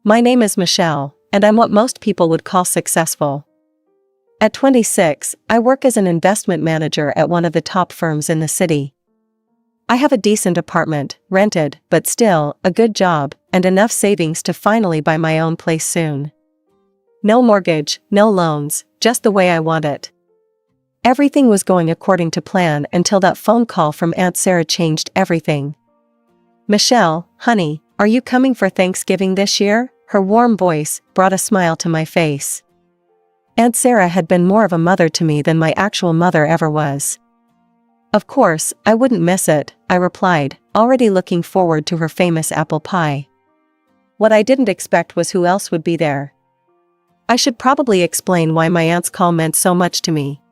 My name is Michelle, and I'm what most people would call successful. At 26, I work as an investment manager at one of the top firms in the city. I have a decent apartment, rented, but still, a good job, and enough savings to finally buy my own place soon. No mortgage, no loans, just the way I want it. Everything was going according to plan until that phone call from Aunt Sarah changed everything. "Michelle, honey, are you coming for Thanksgiving this year?" Her warm voice brought a smile to my face. Aunt Sarah had been more of a mother to me than my actual mother ever was. "Of course, I wouldn't miss it," I replied, already looking forward to her famous apple pie. What I didn't expect was who else would be there. I should probably explain why my aunt's call meant so much to me.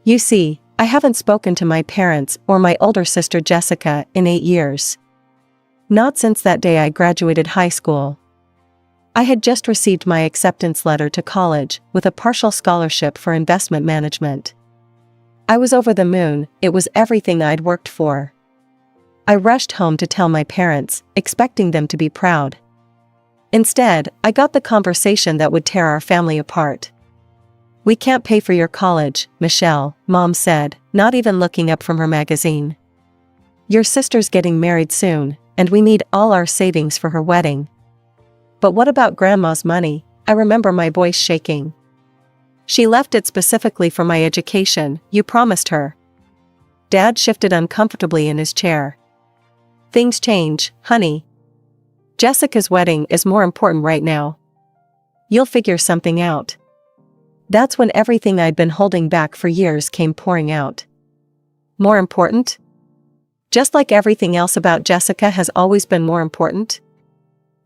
You see, I haven't spoken to my parents or my older sister Jessica in 8 years. Not since that day I graduated high school. I had just received my acceptance letter to college with a partial scholarship for investment management. I was over the moon, it was everything I'd worked for. I rushed home to tell my parents, expecting them to be proud. Instead, I got the conversation that would tear our family apart. "We can't pay for your college, Michelle," Mom said, not even looking up from her magazine. "Your sister's getting married soon, and we need all our savings for her wedding." "But what about Grandma's money?" I remember my voice shaking. "She left it specifically for my education, you promised her." Dad shifted uncomfortably in his chair. "Things change, honey. Jessica's wedding is more important right now. You'll figure something out." That's when everything I'd been holding back for years came pouring out. More important? Just like everything else about Jessica has always been more important.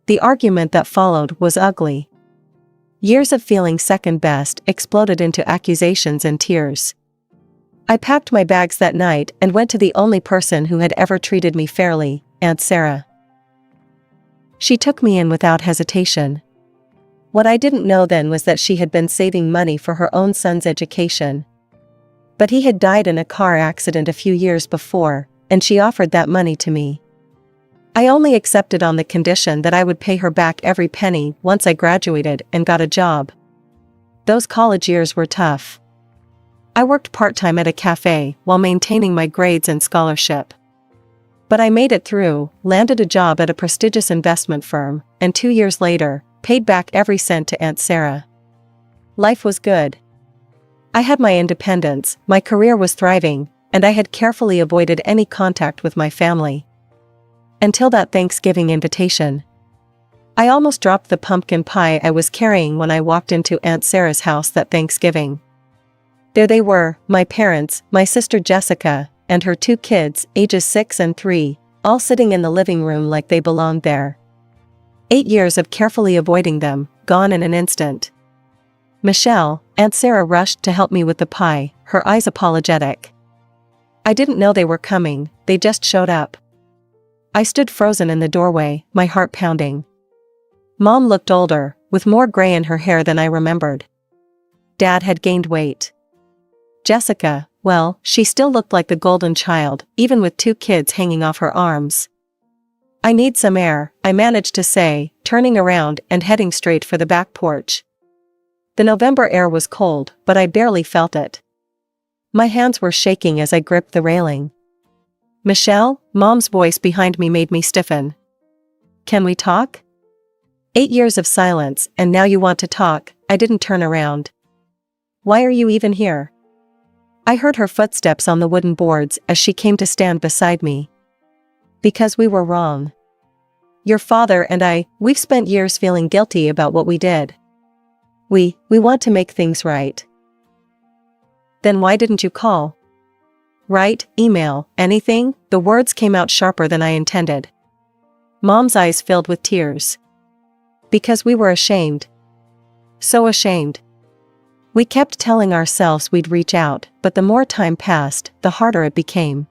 The argument that followed was ugly. Years of feeling second best exploded into accusations and tears. I packed my bags that night and went to the only person who had ever treated me fairly, Aunt Sarah. She took me in without hesitation. What I didn't know then was that she had been saving money for her own son's education. But he had died in a car accident a few years before, and she offered that money to me. I only accepted on the condition that I would pay her back every penny once I graduated and got a job. Those college years were tough. I worked part-time at a cafe while maintaining my grades and scholarship. But I made it through, landed a job at a prestigious investment firm, and 2 years later, paid back every cent to Aunt Sarah. Life was good. I had my independence, my career was thriving, and I had carefully avoided any contact with my family. Until that Thanksgiving invitation. I almost dropped the pumpkin pie I was carrying when I walked into Aunt Sarah's house that Thanksgiving. There they were, my parents, my sister Jessica, and her 2 kids, ages 6 and 3, all sitting in the living room like they belonged there. 8 years of carefully avoiding them, gone in an instant. "Michelle," Aunt Sarah rushed to help me with the pie, her eyes apologetic. I didn't know they were coming, they just showed up. I stood frozen in the doorway, my heart pounding. Mom looked older, with more gray in her hair than I remembered. Dad had gained weight. Jessica, well, she still looked like the golden child, even with 2 kids hanging off her arms. "I need some air," I managed to say, turning around and heading straight for the back porch. The November air was cold, but I barely felt it. My hands were shaking as I gripped the railing. "Michelle," Mom's voice behind me made me stiffen. "Can we talk?" 8 years of silence, and now you want to talk. I didn't turn around. "Why are you even here?" I heard her footsteps on the wooden boards as she came to stand beside me. "Because we were wrong. Your father and we've spent years feeling guilty about what we did. We want to make things right." "Then why didn't you call? Write, email, anything?" The words came out sharper than I intended. Mom's eyes filled with tears. "Because we were ashamed. So ashamed. We kept telling ourselves we'd reach out, but the more time passed, the harder it became.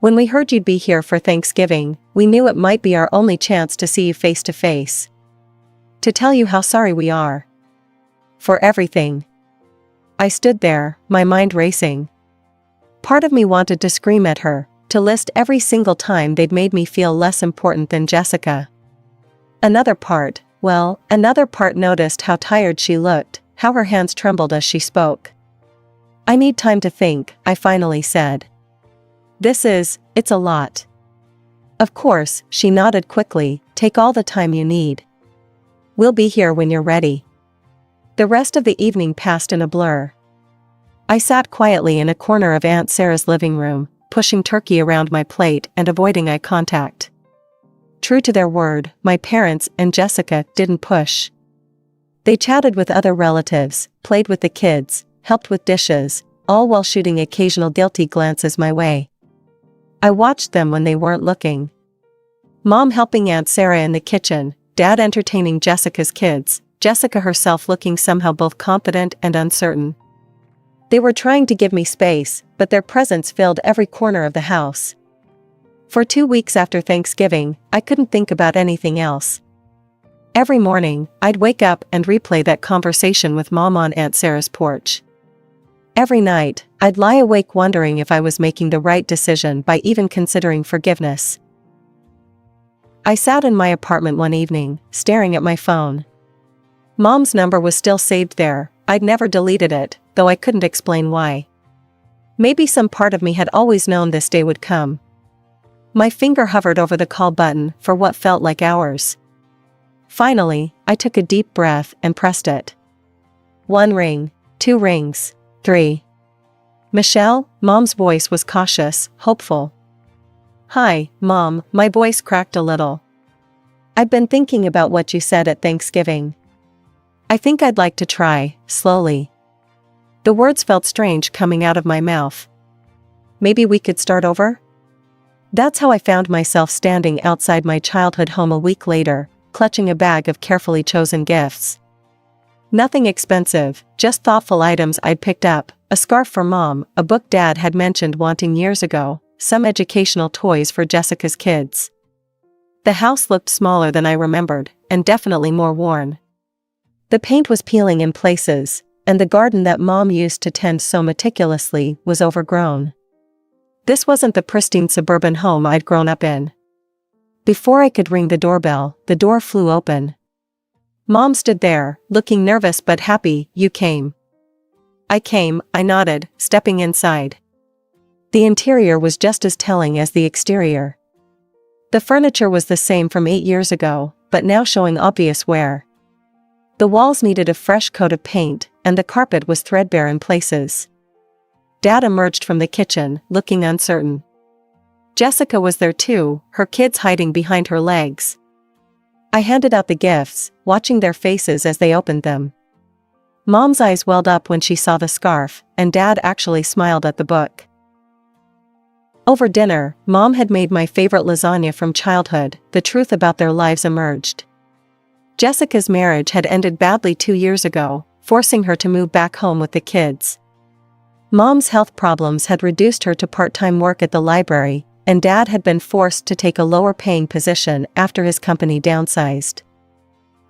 When we heard you'd be here for Thanksgiving, we knew it might be our only chance to see you face to face. To tell you how sorry we are. For everything." I stood there, my mind racing. Part of me wanted to scream at her, to list every single time they'd made me feel less important than Jessica. Another part Well, another part noticed how tired she looked, how her hands trembled as she spoke. I need time to think, I finally said. It's a lot. Of course, she nodded quickly, take all the time you need. We'll be here when you're ready. The rest of the evening passed in a blur. I sat quietly in a corner of Aunt Sarah's living room, pushing turkey around my plate and avoiding eye contact. True to their word, my parents and Jessica didn't push. They chatted with other relatives, played with the kids, helped with dishes, all while shooting occasional guilty glances my way. I watched them when they weren't looking. Mom helping Aunt Sarah in the kitchen, Dad entertaining Jessica's kids, Jessica herself looking somehow both confident and uncertain. They were trying to give me space, but their presence filled every corner of the house. For 2 weeks after Thanksgiving, I couldn't think about anything else. Every morning, I'd wake up and replay that conversation with Mom on Aunt Sarah's porch. Every night, I'd lie awake wondering if I was making the right decision by even considering forgiveness. I sat in my apartment one evening, staring at my phone. Mom's number was still saved there. I'd never deleted it, though I couldn't explain why. Maybe some part of me had always known this day would come. My finger hovered over the call button for what felt like hours. Finally, I took a deep breath and pressed it. 1 ring, 2 rings, 3. Michelle, Mom's voice was cautious, hopeful. Hi, Mom, my voice cracked a little. I've been thinking about what you said at Thanksgiving. I think I'd like to try, slowly. The words felt strange coming out of my mouth. Maybe we could start over? That's how I found myself standing outside my childhood home a week later, clutching a bag of carefully chosen gifts. Nothing expensive, just thoughtful items I'd picked up, a scarf for Mom, a book Dad had mentioned wanting years ago, some educational toys for Jessica's kids. The house looked smaller than I remembered, and definitely more worn. The paint was peeling in places, and the garden that Mom used to tend so meticulously was overgrown. This wasn't the pristine suburban home I'd grown up in. Before I could ring the doorbell, the door flew open. Mom stood there, looking nervous but happy. You came. I came, I nodded, stepping inside. The interior was just as telling as the exterior. The furniture was the same from 8 years ago, but now showing obvious wear. The walls needed a fresh coat of paint, and the carpet was threadbare in places. Dad emerged from the kitchen, looking uncertain. Jessica was there too, her kids hiding behind her legs. I handed out the gifts, watching their faces as they opened them. Mom's eyes welled up when she saw the scarf, and Dad actually smiled at the book. Over dinner, Mom had made my favorite lasagna from childhood. The truth about their lives emerged. Jessica's marriage had ended badly 2 years ago, forcing her to move back home with the kids. Mom's health problems had reduced her to part-time work at the library, and Dad had been forced to take a lower-paying position after his company downsized.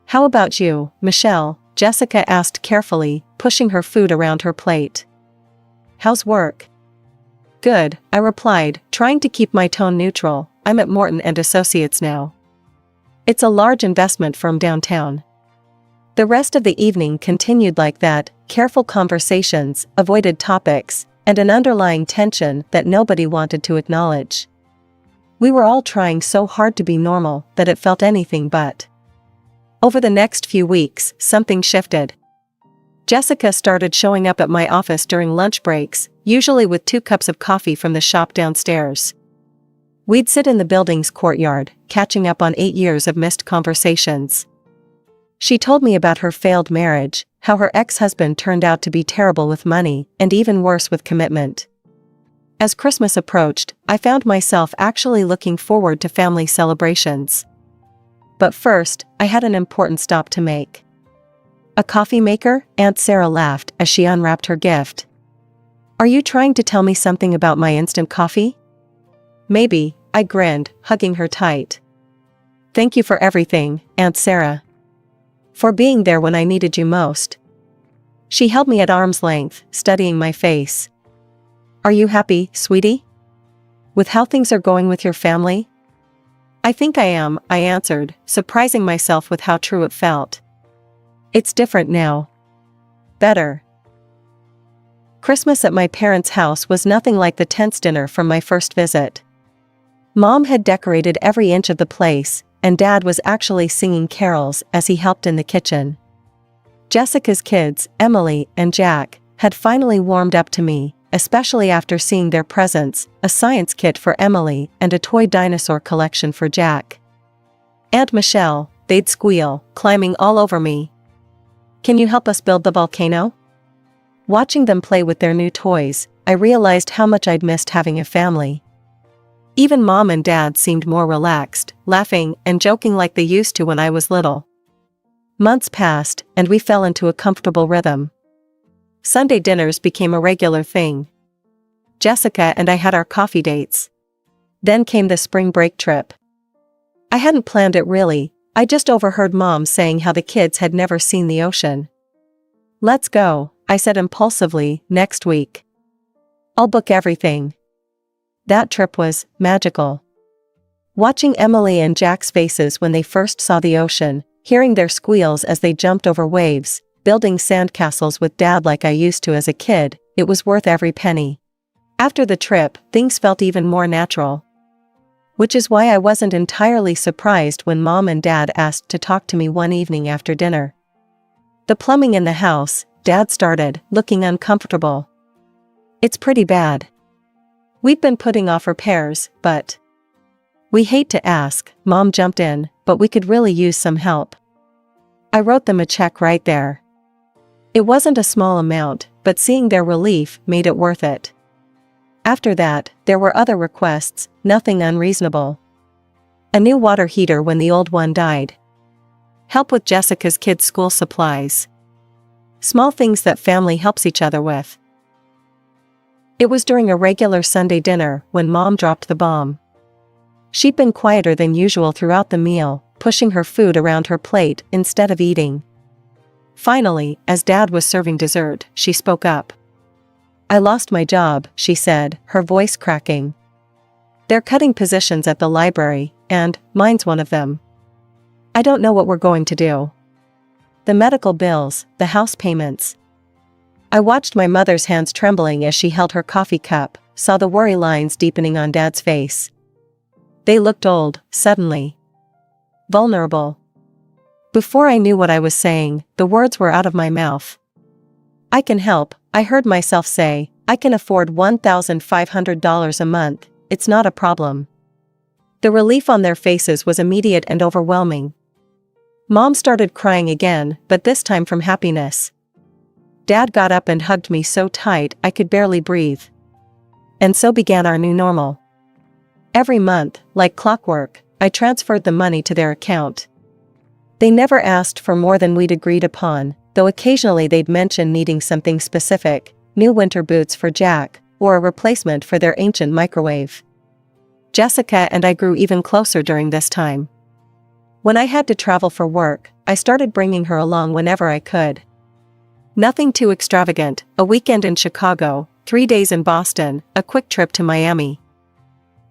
How about you, Michelle? Jessica asked carefully, pushing her food around her plate. How's work? Good, I replied, trying to keep my tone neutral. I'm at Morton & Associates now. It's a large investment firm downtown. The rest of the evening continued like that, careful conversations, avoided topics, and an underlying tension that nobody wanted to acknowledge. We were all trying so hard to be normal that it felt anything but. Over the next few weeks, something shifted. Jessica started showing up at my office during lunch breaks, usually with 2 cups of coffee from the shop downstairs. We'd sit in the building's courtyard, catching up on 8 years of missed conversations. She told me about her failed marriage, how her ex-husband turned out to be terrible with money, and even worse with commitment. As Christmas approached, I found myself actually looking forward to family celebrations. But first, I had an important stop to make. A coffee maker? Aunt Sarah laughed as she unwrapped her gift. Are you trying to tell me something about my instant coffee? Maybe, I grinned, hugging her tight. Thank you for everything, Aunt Sarah. For being there when I needed you most. She held me at arm's length, studying my face. Are you happy, sweetie? With how things are going with your family? I think I am, I answered, surprising myself with how true it felt. It's different now. Better. Christmas at my parents' house was nothing like the tense dinner from my first visit. Mom had decorated every inch of the place, and Dad was actually singing carols as he helped in the kitchen. Jessica's kids, Emily and Jack, had finally warmed up to me, especially after seeing their presents, a science kit for Emily and a toy dinosaur collection for Jack. "Aunt Michelle," they'd squeal, climbing all over me. "Can you help us build the volcano?" Watching them play with their new toys, I realized how much I'd missed having a family. Even Mom and Dad seemed more relaxed, laughing and joking like they used to when I was little. Months passed, and we fell into a comfortable rhythm. Sunday dinners became a regular thing. Jessica and I had our coffee dates. Then came the spring break trip. I hadn't planned it really, I just overheard Mom saying how the kids had never seen the ocean. "Let's go," I said impulsively, "next week. I'll book everything." That trip was magical. Watching Emily and Jack's faces when they first saw the ocean, hearing their squeals as they jumped over waves, building sandcastles with Dad like I used to as a kid, it was worth every penny. After the trip, things felt even more natural. Which is why I wasn't entirely surprised when Mom and Dad asked to talk to me one evening after dinner. "The plumbing in the house," Dad started, looking uncomfortable. "It's pretty bad. We've been putting off repairs, but..." "We hate to ask," Mom jumped in, "but we could really use some help." I wrote them a check right there. It wasn't a small amount, but seeing their relief made it worth it. After that, there were other requests, nothing unreasonable. A new water heater when the old one died. Help with Jessica's kids' school supplies. Small things that family helps each other with. It was during a regular Sunday dinner when Mom dropped the bomb. She'd been quieter than usual throughout the meal, pushing her food around her plate instead of eating. Finally, as Dad was serving dessert, she spoke up. "I lost my job," she said, her voice cracking. "They're cutting positions at the library, and mine's one of them. I don't know what we're going to do. The medical bills, the house payments." I watched my mother's hands trembling as she held her coffee cup, saw the worry lines deepening on Dad's face. They looked old, suddenly. Vulnerable. Before I knew what I was saying, the words were out of my mouth. "I can help," I heard myself say. "I can afford $1,500 a month, it's not a problem." The relief on their faces was immediate and overwhelming. Mom started crying again, but this time from happiness. Dad got up and hugged me so tight I could barely breathe. And so began our new normal. Every month, like clockwork, I transferred the money to their account. They never asked for more than we'd agreed upon, though occasionally they'd mention needing something specific, new winter boots for Jack, or a replacement for their ancient microwave. Jessica and I grew even closer during this time. When I had to travel for work, I started bringing her along whenever I could. Nothing too extravagant, a weekend in Chicago, 3 days in Boston, a quick trip to Miami.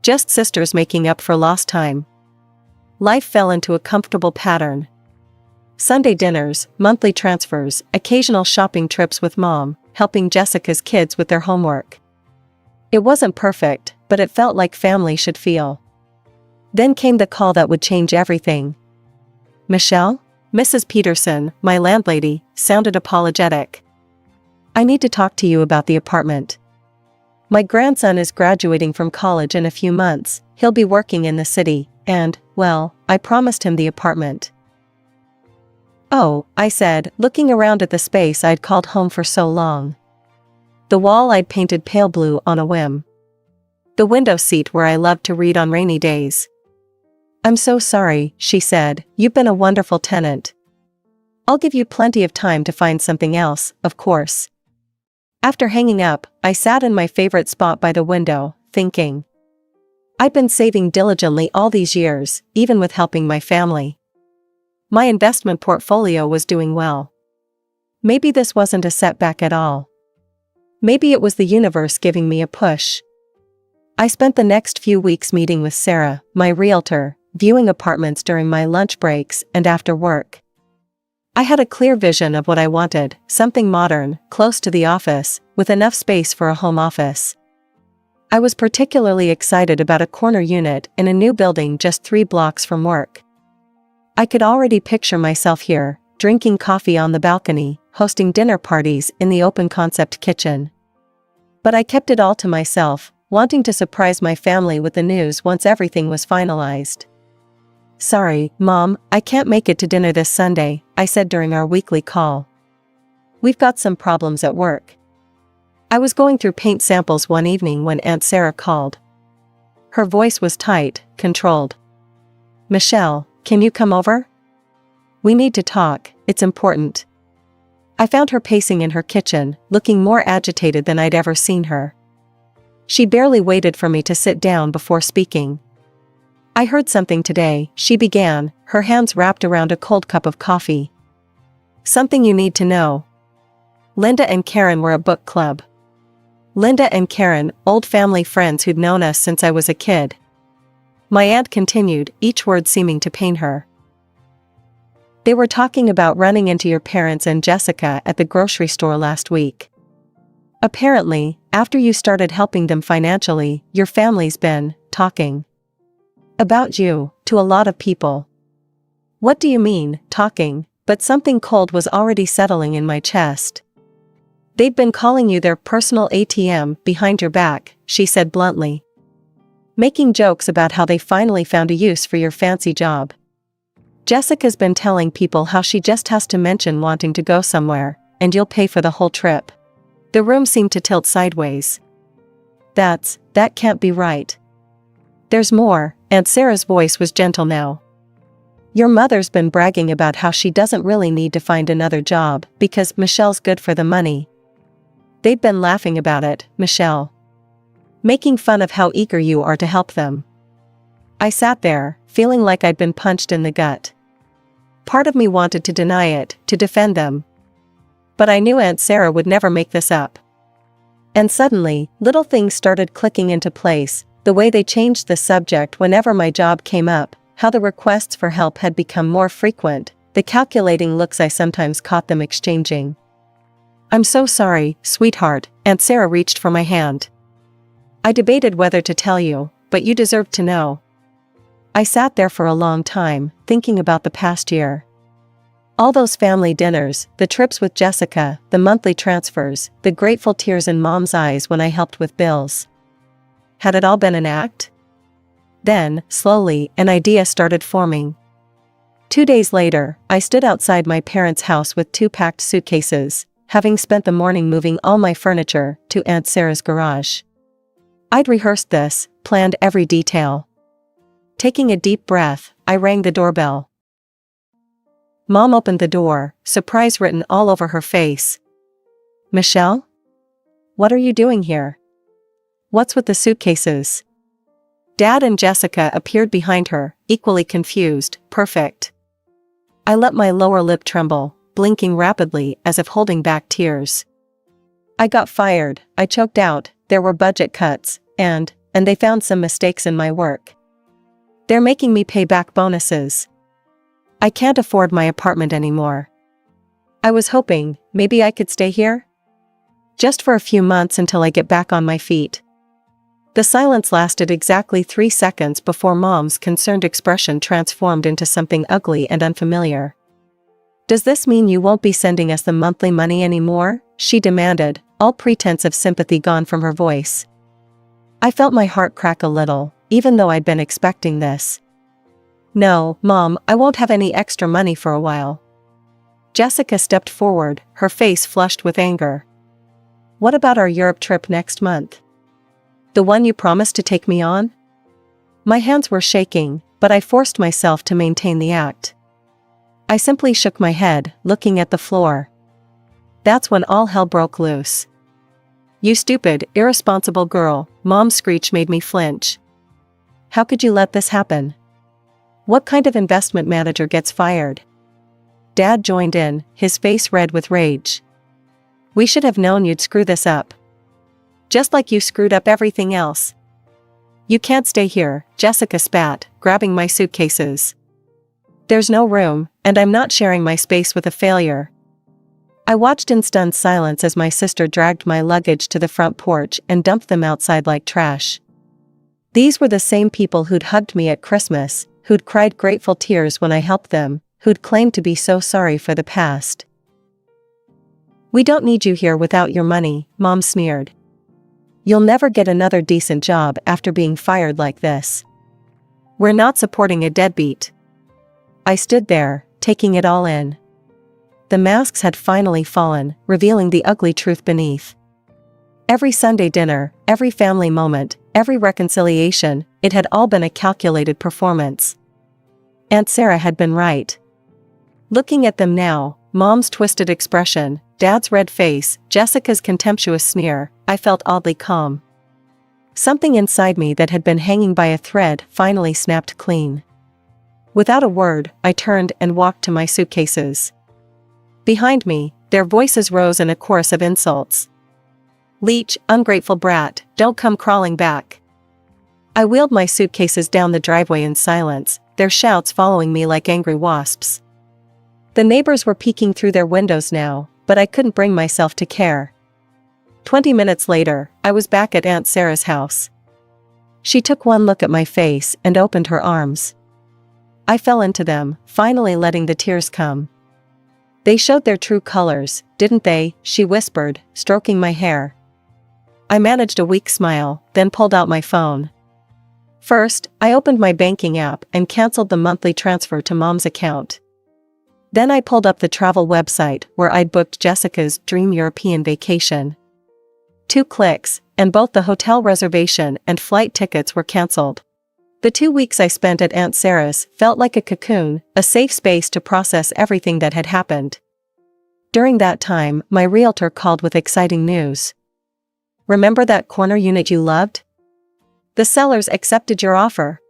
Just sisters making up for lost time. Life fell into a comfortable pattern. Sunday dinners, monthly transfers, occasional shopping trips with Mom, helping Jessica's kids with their homework. It wasn't perfect, but it felt like family should feel. Then came the call that would change everything. "Michelle?" Mrs. Peterson, my landlady, sounded apologetic. "I need to talk to you about the apartment. My grandson is graduating from college in a few months, he'll be working in the city, and, well, I promised him the apartment." "Oh," I said, looking around at the space I'd called home for so long. The wall I'd painted pale blue on a whim. The window seat where I loved to read on rainy days. "I'm so sorry," she said, "you've been a wonderful tenant. I'll give you plenty of time to find something else, of course." After hanging up, I sat in my favorite spot by the window, thinking. I'd been saving diligently all these years, even with helping my family. My investment portfolio was doing well. Maybe this wasn't a setback at all. Maybe it was the universe giving me a push. I spent the next few weeks meeting with Sarah, my realtor, viewing apartments during my lunch breaks and after work. I had a clear vision of what I wanted, something modern, close to the office, with enough space for a home office. I was particularly excited about a corner unit in a new building just 3 blocks from work. I could already picture myself here, drinking coffee on the balcony, hosting dinner parties in the open-concept kitchen. But I kept it all to myself, wanting to surprise my family with the news once everything was finalized. "Sorry, Mom, I can't make it to dinner this Sunday," I said during our weekly call. "We've got some problems at work." I was going through paint samples one evening when Aunt Sarah called. Her voice was tight, controlled. "Michelle, can you come over? We need to talk, it's important." I found her pacing in her kitchen, looking more agitated than I'd ever seen her. She barely waited for me to sit down before speaking. "I heard something today," she began, her hands wrapped around a cold cup of coffee. "Something you need to know." Linda and Karen were a book club. Linda and Karen, old family friends who'd known us since I was a kid. My aunt continued, each word seeming to pain her. "They were talking about running into your parents and Jessica at the grocery store last week. Apparently, after you started helping them financially, your family's been talking about you to a lot of people." "What do you mean, talking?" But something cold was already settling in my chest. "They'd been calling you their personal ATM behind your back," she said bluntly. "Making jokes about how they finally found a use for your fancy job. Jessica's been telling people how she just has to mention wanting to go somewhere, and you'll pay for the whole trip." The room seemed to tilt sideways. That can't be right." "There's more," Aunt Sarah's voice was gentle now. "Your mother's been bragging about how she doesn't really need to find another job because Michelle's good for the money. They've been laughing about it, Michelle. Making fun of how eager you are to help them." I sat there, feeling like I'd been punched in the gut. Part of me wanted to deny it, to defend them. But I knew Aunt Sarah would never make this up. And suddenly, little things started clicking into place, the way they changed the subject whenever my job came up, how the requests for help had become more frequent, the calculating looks I sometimes caught them exchanging. "I'm so sorry, sweetheart," Aunt Sarah reached for my hand. "I debated whether to tell you, but you deserved to know." I sat there for a long time, thinking about the past year. All those family dinners, the trips with Jessica, the monthly transfers, the grateful tears in Mom's eyes when I helped with bills. Had it all been an act? Then, slowly, an idea started forming. 2 days later, I stood outside my parents' house with 2 packed suitcases, having spent the morning moving all my furniture to Aunt Sarah's garage. I'd rehearsed this, planned every detail. Taking a deep breath, I rang the doorbell. Mom opened the door, surprise written all over her face. "Michelle? What are you doing here? What's with the suitcases?" Dad and Jessica appeared behind her, equally confused. "Perfect." I let my lower lip tremble, blinking rapidly as if holding back tears. "I got fired," I choked out. "There were budget cuts, and they found some mistakes in my work. They're making me pay back bonuses. I can't afford my apartment anymore. I was hoping, maybe I could stay here? Just for a few months until I get back on my feet." The silence lasted exactly 3 seconds before Mom's concerned expression transformed into something ugly and unfamiliar. "Does this mean you won't be sending us the monthly money anymore?" she demanded, all pretense of sympathy gone from her voice. I felt my heart crack a little, even though I'd been expecting this. "No, Mom, I won't have any extra money for a while." Jessica stepped forward, her face flushed with anger. "What about our Europe trip next month? The one you promised to take me on?" My hands were shaking, but I forced myself to maintain the act. I simply shook my head, looking at the floor. That's when all hell broke loose. "You stupid, irresponsible girl," Mom's screech made me flinch. "How could you let this happen? What kind of investment manager gets fired?" Dad joined in, his face red with rage. "We should have known you'd screw this up. Just like you screwed up everything else." "You can't stay here," Jessica spat, grabbing my suitcases. "There's no room, and I'm not sharing my space with a failure." I watched in stunned silence as my sister dragged my luggage to the front porch and dumped them outside like trash. These were the same people who'd hugged me at Christmas, who'd cried grateful tears when I helped them, who'd claimed to be so sorry for the past. "We don't need you here without your money," Mom sneered. "You'll never get another decent job after being fired like this. We're not supporting a deadbeat." I stood there, taking it all in. The masks had finally fallen, revealing the ugly truth beneath. Every Sunday dinner, every family moment, every reconciliation, it had all been a calculated performance. Aunt Sarah had been right. Looking at them now, Mom's twisted expression, Dad's red face, Jessica's contemptuous sneer, I felt oddly calm. Something inside me that had been hanging by a thread finally snapped clean. Without a word, I turned and walked to my suitcases. Behind me, their voices rose in a chorus of insults. "Leech, ungrateful brat, don't come crawling back." I wheeled my suitcases down the driveway in silence, their shouts following me like angry wasps. The neighbors were peeking through their windows now, but I couldn't bring myself to care. 20 minutes later, I was back at Aunt Sarah's house. She took one look at my face and opened her arms. I fell into them, finally letting the tears come. "They showed their true colors, didn't they?" she whispered, stroking my hair. I managed a weak smile, then pulled out my phone. First, I opened my banking app and canceled the monthly transfer to Mom's account. Then I pulled up the travel website where I'd booked Jessica's dream European vacation. 2 clicks, and both the hotel reservation and flight tickets were canceled. The 2 weeks I spent at Aunt Sarah's felt like a cocoon, a safe space to process everything that had happened. During that time, my realtor called with exciting news. "Remember that corner unit you loved? The sellers accepted your offer."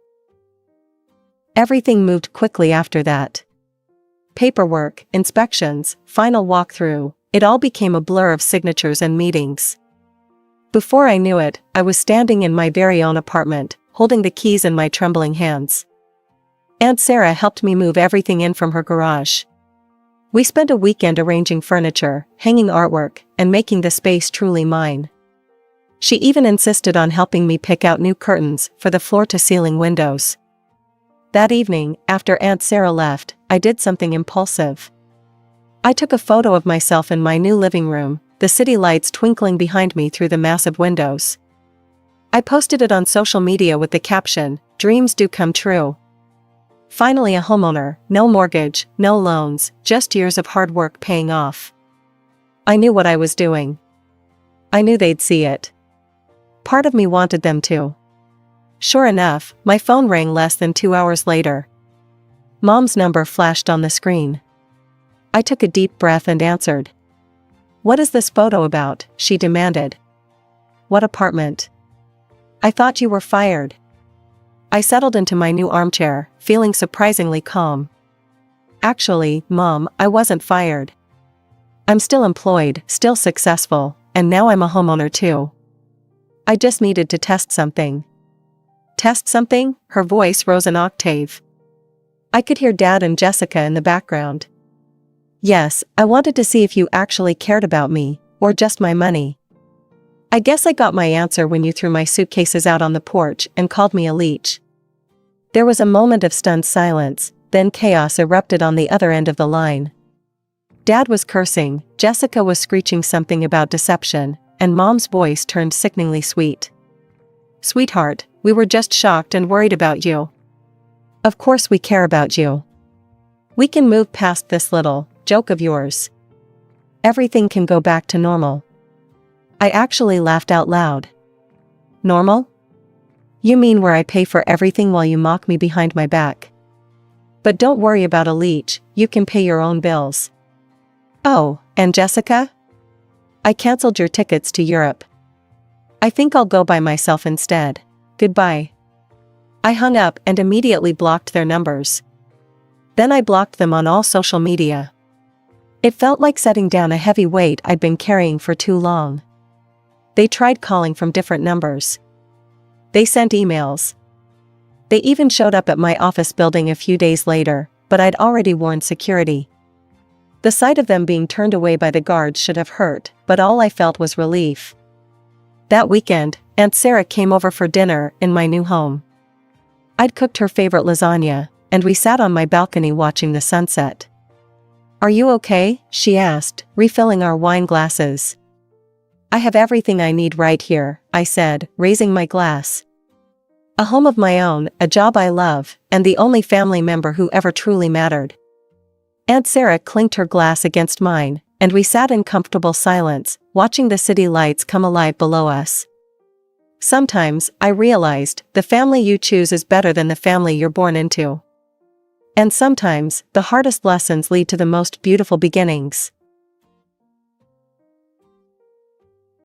Everything moved quickly after that. Paperwork, inspections, final walkthrough, it all became a blur of signatures and meetings. Before I knew it, I was standing in my very own apartment, holding the keys in my trembling hands. Aunt Sarah helped me move everything in from her garage. We spent a weekend arranging furniture, hanging artwork, and making the space truly mine. She even insisted on helping me pick out new curtains for the floor-to-ceiling windows. That evening, after Aunt Sarah left, I did something impulsive. I took a photo of myself in my new living room, the city lights twinkling behind me through the massive windows. I posted it on social media with the caption, "Dreams do come true." Finally a homeowner, no mortgage, no loans, just years of hard work paying off. I knew what I was doing. I knew they'd see it. Part of me wanted them to. Sure enough, my phone rang less than 2 hours later. Mom's number flashed on the screen. I took a deep breath and answered. "What is this photo about?" she demanded. "What apartment? I thought you were fired." I settled into my new armchair, feeling surprisingly calm. "Actually, Mom, I wasn't fired. I'm still employed, still successful, and now I'm a homeowner too. I just needed to test something." "Test something?" Her voice rose an octave. I could hear Dad and Jessica in the background. "Yes, I wanted to see if you actually cared about me, or just my money. I guess I got my answer when you threw my suitcases out on the porch and called me a leech." There was a moment of stunned silence, then chaos erupted on the other end of the line. Dad was cursing, Jessica was screeching something about deception, and Mom's voice turned sickeningly sweet. "Sweetheart, we were just shocked and worried about you. Of course we care about you. We can move past this little joke of yours. Everything can go back to normal." I actually laughed out loud. "Normal? You mean where I pay for everything while you mock me behind my back? But don't worry about a leech, you can pay your own bills." "Oh, and Jessica? I canceled your tickets to Europe. I think I'll go by myself instead. Goodbye." I hung up and immediately blocked their numbers. Then I blocked them on all social media. It felt like setting down a heavy weight I'd been carrying for too long. They tried calling from different numbers. They sent emails. They even showed up at my office building a few days later, but I'd already warned security. The sight of them being turned away by the guards should have hurt, but all I felt was relief. That weekend, Aunt Sarah came over for dinner in my new home. I'd cooked her favorite lasagna, and we sat on my balcony watching the sunset. "Are you okay?" she asked, refilling our wine glasses. "I have everything I need right here," I said, raising my glass. "A home of my own, a job I love, and the only family member who ever truly mattered." Aunt Sarah clinked her glass against mine, and we sat in comfortable silence, watching the city lights come alive below us. Sometimes, I realized, the family you choose is better than the family you're born into. And sometimes, the hardest lessons lead to the most beautiful beginnings.